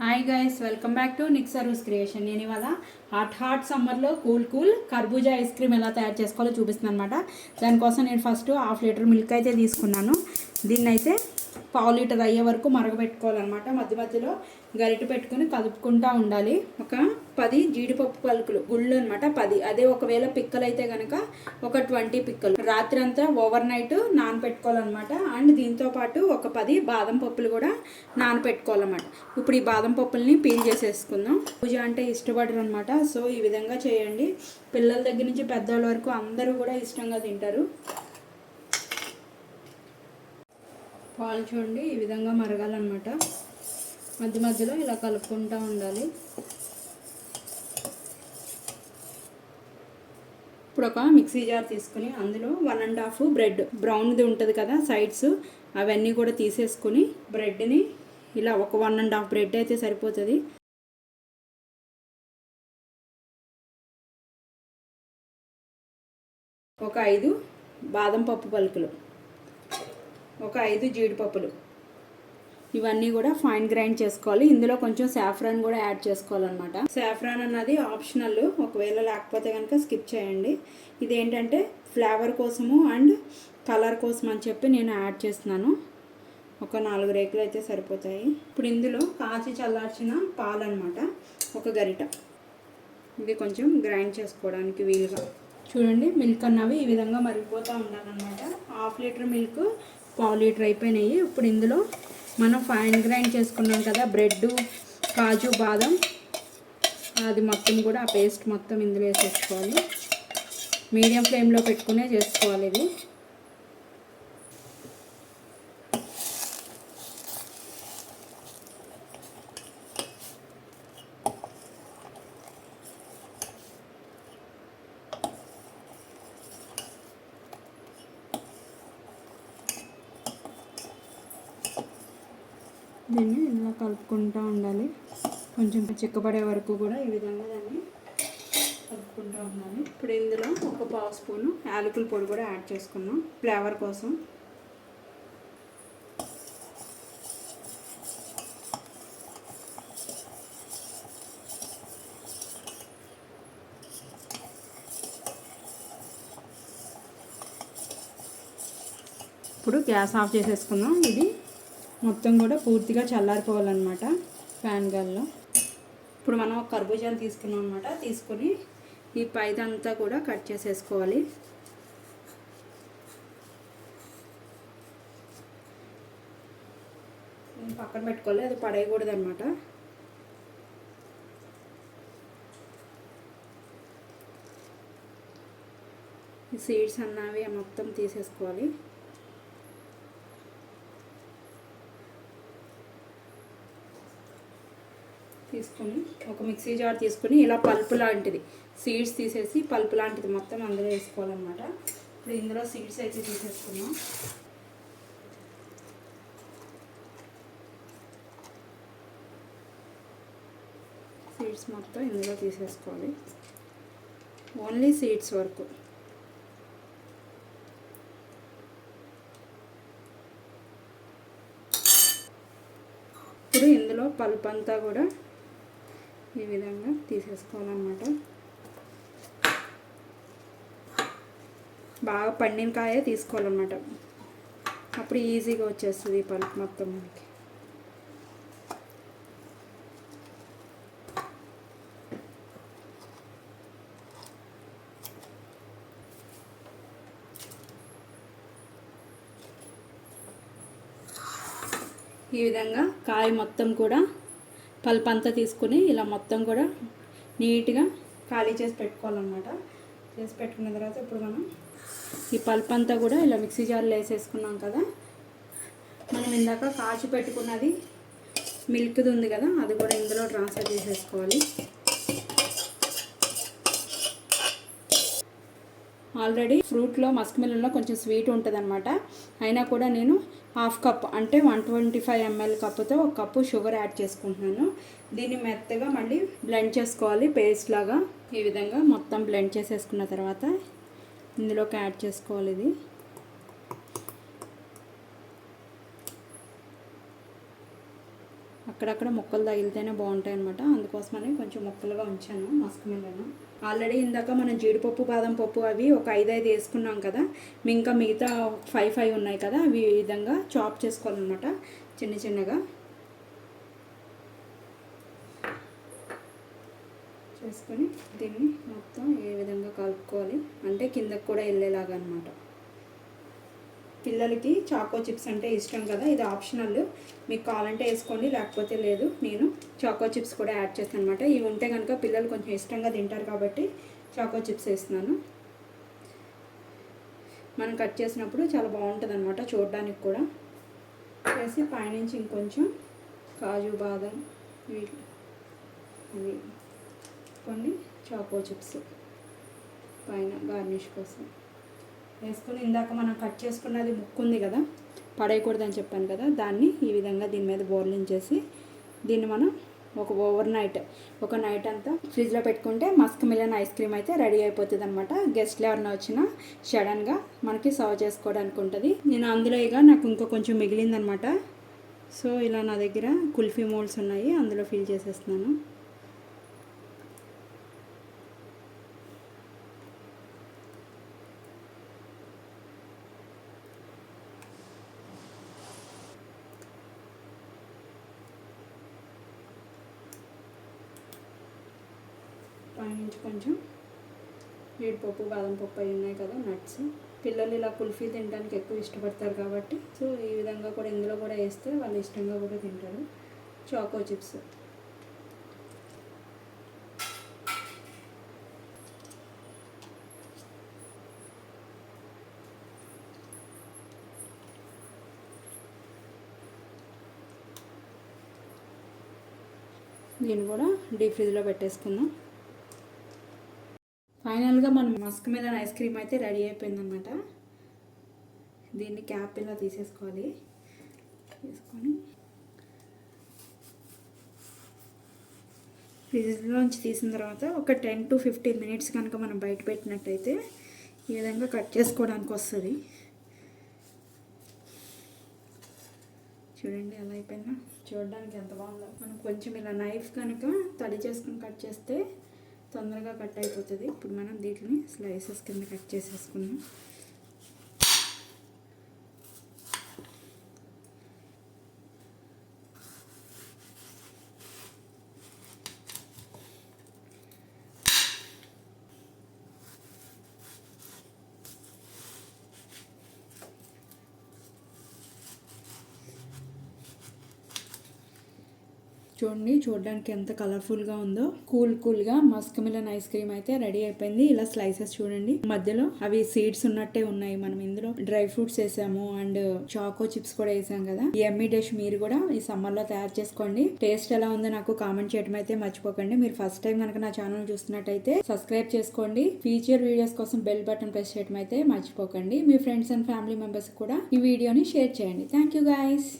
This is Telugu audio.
Hi guys, welcome back to Nick service creation. నేను ఇవాళ హాట్ సమ్మర్లో కూల్ కర్బూజా ఐస్ క్రీమ్ ఎలా తయారు చేసుకోవాలో చూపిస్తున్నాను అనమాట. దానికోసం నేను ఫస్ట్ హాఫ్ లీటర్ మిల్క్ అయితే తీసుకున్నాను. దీన్ని అయితే పావు లీటర్ అయ్యే వరకు మరగబెట్టుకోవాలన్నమాట. మధ్య మధ్యలో గరిటె పెట్టుకుని కలుపుకుంటూ ఉండాలి. ఒక 10 జీడిపప్పు పలుకులు గుళ్ళు అనమాట, 10. అదే ఒకవేళ పిక్కలు అయితే కనుక ఒక 20 పిక్కలు రాత్రి అంతా ఓవర్ నైట్ నానపెట్టుకోవాలన్నమాట. అండ్ దీంతోపాటు ఒక 10 బాదం పప్పులు కూడా నానపెట్టుకోవాలన్నమాట. ఇప్పుడు ఈ బాదం పప్పుల్ని పీల్ చేసేసుకుందాం. పూజ అంటే ఇష్టపడరు అనమాట. సో ఈ విధంగా చేయండి. పిల్లల దగ్గర నుంచి పెద్దవాళ్ళ వరకు అందరూ కూడా ఇష్టంగా తింటారు. పాలు చూడండి ఈ విధంగా మరగాలన్నమాట. మధ్య మధ్యలో ఇలా కలుపుకుంటూ ఉండాలి. ఇప్పుడు ఒక మిక్సీ జార్ తీసుకుని అందులో 1.5 బ్రెడ్ బ్రౌన్ది ఉంటుంది కదా సైడ్స్, అవన్నీ కూడా తీసేసుకుని బ్రెడ్ని ఇలా ఒక 1.5 బ్రెడ్ అయితే సరిపోతుంది. ఒక 5 బాదం పప్పు పలుకులు, ఒక 5 జీడిపప్పులు, ఇవన్నీ కూడా ఫైన్ గ్రైండ్ చేసుకోవాలి. ఇందులో కొంచెం సాఫ్రాన్ కూడా యాడ్ చేసుకోవాలన్నమాట. సాఫ్రాన్ అన్నది ఆప్షనల్, ఒకవేళ లేకపోతే కనుక స్కిప్ చేయండి. ఇదేంటంటే ఫ్లేవర్ కోసము అండ్ కలర్ కోసం అని చెప్పి నేను యాడ్ చేస్తున్నాను. ఒక 4 రేకులు అయితే సరిపోతాయి. ఇప్పుడు ఇందులో కాచి చల్లార్చిన పాలు అనమాట, ఒక గరిట. ఇది కొంచెం గ్రైండ్ చేసుకోవడానికి వీలుగా. చూడండి మిల్క్ అన్నవి ఈ విధంగా మరిగిపోతూ ఉండాలన్నమాట. హాఫ్ లీటర్ మిల్క్ పావు లీటర్ అయిపోయినాయి. ఇప్పుడు ఇందులో మనం ఫైన్ గ్రైండ్ చేసుకున్నాం కదా బ్రెడ్, కాజు, బాదం, అది మొత్తం కూడా ఆ పేస్ట్ మొత్తం ఇందులో వేసేసుకోవాలి. మీడియం ఫ్లేమ్లో పెట్టుకునే చేసుకోవాలి ఇది. దీన్ని ఇలా కలుపుకుంటూ ఉండాలి. కొంచెం చిక్కబడే వరకు కూడా ఈ విధంగా దాన్ని కలుపుకుంటూ ఉండాలి. ఇప్పుడు ఇందులో ఒక పావు స్పూను యాలకుల పొడి కూడా యాడ్ చేసుకున్నాం ఫ్లేవర్ కోసం. ఇప్పుడు గ్యాస్ ఆఫ్ చేసేసుకుందాం. ఇది మొత్తం కూడా పూర్తిగా చల్లారిపోవాలన్నమాట ఫ్యాన్ గాల్లో. ఇప్పుడు మనం ఒక కర్బూజాని తీసుకున్నాం అనమాట. తీసుకొని ఈ పైదంతా కూడా కట్ చేసేసుకోవాలి. పక్కన పెట్టుకోవాలి, అది పడేయకూడదు అనమాట. ఈ సీడ్స్ అన్నవి మొత్తం తీసేసుకోవాలి. తీసుకొని ఒక మిక్సీ జార్ తీసుకొని ఇలా పల్పు లాంటిది, సీడ్స్ తీసేసి పల్పు లాంటిది మొత్తం అందులో వేసుకోవాలన్నమాట. ఇప్పుడు ఇందులో సీడ్స్ అయితే తీసేసుకున్నాం. సీడ్స్ మొత్తం ఇందులో తీసేసుకోవాలి, ఓన్లీ సీడ్స్ వరకు. ఇప్పుడు ఇందులో పల్పు అంతా కూడా ఈ విధంగా తీసేసుకోవాలన్నమాట. బాగా పండిన కాయ తీసుకోవాలన్నమాట, అప్పుడు ఈజీగా వచ్చేస్తుంది ఈ పల్పు మొత్తం మనకి. ఈ విధంగా కాయ మొత్తం కూడా పల్ప్ అంతా తీసుకుని ఇలా మొత్తం కూడా నీట్గా ఖాళీ చేసి పెట్టుకోవాలన్నమాట. చేసి పెట్టుకున్న తర్వాత ఇప్పుడు మనం ఈ పల్ప్ అంతా కూడా ఇలా మిక్సీ జార్లో వేసేసుకున్నాం కదా. మనం ఇందాక కాచి పెట్టుకున్నది మిల్క్ది ఉంది కదా, అది కూడా ఇందులో ట్రాన్స్ఫర్ చేసేసుకోవాలి. ఆల్రెడీ ఫ్రూట్లో మస్క్ మిలన్లో కొంచెం స్వీట్ ఉంటుంది అనమాట. అయినా కూడా నేను హాఫ్ కప్ అంటే 125 ml కప్పుతో ఒక కప్పు షుగర్ యాడ్ చేసుకుంటున్నాను. దీన్ని మెత్తగా మళ్ళీ బ్లెండ్ చేసుకోవాలి పేస్ట్ లాగా. ఈ విధంగా మొత్తం బ్లెండ్ చేసేసుకున్న తర్వాత ఇందులోకి యాడ్ చేసుకోవాలి. ఇది అక్కడక్కడ ముక్కలు తగిలితేనే బాగుంటాయి అనమాట. అందుకోసమని కొంచెం ముక్కలుగా ఉంచాను మస్క్ మిలన్. ఆల్రెడీ ఇందాక మనం జీడిపప్పు బాదం పప్పు అవి ఒక 5 వేసుకున్నాం కదా, ఇంకా మిగతా 5 ఉన్నాయి కదా, అవి ఈ విధంగా చాప్ చేసుకోవాలన్నమాట చిన్న చిన్నగా చేసుకొని దీన్ని మొత్తం ఏ విధంగా కలుపుకోవాలి అంటే కిందకు కూడా వెళ్ళేలాగా అనమాట. పిల్లలకి చాకో చిప్స్ అంటే ఇష్టం కదా, ఇది ఆప్షనల్, మీకు కావాలంటే వేసుకోండి లేకపోతే లేదు. నేను చాకో చిప్స్ కూడా యాడ్ చేస్తాను అనమాట. ఇవి ఉంటే కనుక పిల్లలు కొంచెం ఇష్టంగా తింటారు కాబట్టి చాకో చిప్స్ వేస్తున్నాను. మనం కట్ చేసినప్పుడు చాలా బాగుంటుంది అనమాట చూడడానికి కూడా. వేసి పైనుంచి ఇంకొంచెం కాజు బాదం ఇవి కొన్ని చాకో చిప్స్ పైన గార్నిష్ కోసం వేసుకొని, ఇందాక మనం కట్ చేసుకున్నది ముక్కు ఉంది కదా, పడేయకూడదని చెప్పాను కదా, దాన్ని ఈ విధంగా దీని మీద బోర్లించేసి దీన్ని మనం ఒక నైట్ అంతా ఫ్రిడ్జ్లో పెట్టుకుంటే మస్క్ మిలన్ ఐస్ క్రీమ్ అయితే రెడీ అయిపోతుంది అనమాట. గెస్ట్లు ఎవరైనా వచ్చినా సడన్గా మనకి సర్వ్ చేసుకోవడానికి ఉంటుంది. నేను అందులో ఇక నాకు ఇంకా కొంచెం మిగిలిందనమాట. సో ఇలా నా దగ్గర కుల్ఫీ మోల్డ్స్ ఉన్నాయి, అందులో ఫిల్ చేసేస్తున్నాను. పైనుంచి కొంచెం జీడిపప్పు బాదం పప్పు అవి ఉన్నాయి కదా నట్స్, పిల్లలు ఇలా కుల్ఫీ తినడానికి ఎక్కువ ఇష్టపడతారు కాబట్టి సో ఈ విధంగా కూడా ఇందులో కూడా వేస్తే వాళ్ళు ఇష్టంగా కూడా తింటారు. చాకో చిప్స్ దీన్ని కూడా డీప్ ఫ్రిడ్జ్లో పెట్టేసుకుందాం. ఫైనల్గా మనం మస్క్ మిలన్ ఐస్ క్రీమ్ అయితే రెడీ అయిపోయిందనమాట. దీన్ని క్యాప్ ఇలా తీసేసుకోవాలి. తీసుకొని ఫ్రిడ్జ్లోంచి తీసిన తర్వాత ఒక 10 to 15 minutes కనుక మనం బయట పెట్టినట్టయితే ఈ విధంగా కట్ చేసుకోవడానికి వస్తుంది. చూడండి ఎలా అయిపోయిందా, చూడడానికి ఎంత బాగుందో. మనం కొంచెం ఇలా నైఫ్ కనుక తడి చేసుకుని కట్ చేస్తే తొందరగా కట్ అయిపోతుంది. ఇప్పుడు మనం దీంట్ని స్లైసెస్ కింద కట్ చేసేసుకున్నాం. చూడడానికి ఎంత కలర్ఫుల్గా ఉందో. కూల్గా మస్క్ మిలన్ ఐస్ క్రీమ్ అయితే రెడీ అయిపోయింది. ఇలా స్లైసెస్ చూడండి, మధ్యలో అవి సీడ్స్ ఉన్నట్టే ఉన్నాయి. మనం ఇందులో డ్రై ఫ్రూట్స్ వేసాము అండ్ చాకో చిప్స్ కూడా వేసాం కదా. ఈ ఎమ్మీ డిష్ మీరు కూడా ఈ సమ్మర్ లో తయారు చేసుకోండి. టేస్ట్ ఎలా ఉందో నాకు కామెంట్ చేయడం అయితే మర్చిపోకండి. మీరు ఫస్ట్ టైం కనుక నా ఛానల్ చూస్తున్నట్టయితే సబ్స్క్రైబ్ చేసుకోండి. ఫ్యూచర్ వీడియోస్ కోసం బెల్ బటన్ ప్రెస్ చేయడం అయితే మర్చిపోకండి. మీ ఫ్రెండ్స్ అండ్ ఫ్యామిలీ మెంబర్స్ కూడా ఈ వీడియోని షేర్ చేయండి. Thank you guys.